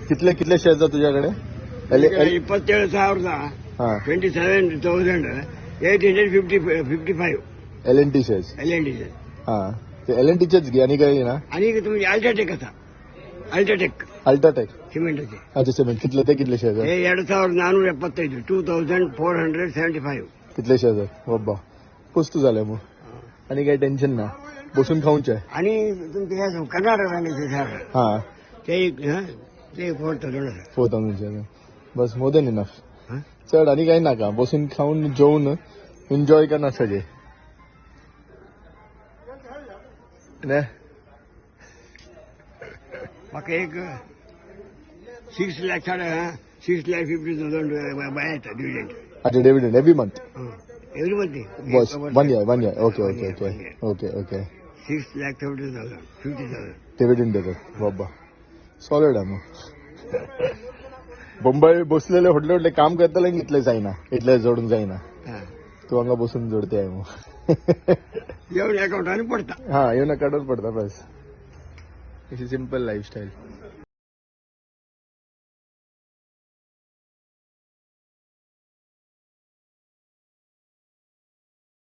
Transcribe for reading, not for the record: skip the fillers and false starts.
कितले कितले शेअर्स तुझ्याकडे? 27,000 हा 27,855 LNT शेअर्स. LND. हा ते LNTचेच घे आणि काही ना. आणि तुम्ही अल्ट्राटेक असा अल्ट्राटेक अल्ट्राटेक. सिमेंटचे अच्छा सिमेंट कितले ते कितले शेअर्स? हे 2,475 2,475 कितले शेअर्स बाबा पुस्तू झाले मग. आणि काही टेन्शन ना बसून खाऊचे. आणि तुमचे ह्या कर्नाटक हा ते 4,000 4,000 शेअर्स बस मोर देन इनफ. चढ आणि काही नाका बसून खाऊन जेवून एन्जॉय करणार सगळे. बाकी एक 6,50,000 बाहेर डिव्हिडंड. अच्छा dividend every month. Every month बस 1 year. Okay okay okay okay okay 6,50,000 50,000 dividend देतात बाबा. सॉलिड आहे मग. मुंबई बसलेले होटले काम करताना इथले जाईना इथले जोडून जाईना. तू हांगा बसून जोडते आहे मग. येऊन अकाउंटाने पडता. हा येऊन काढून पडता बस. अशी सिंपल लाईफस्टाईल.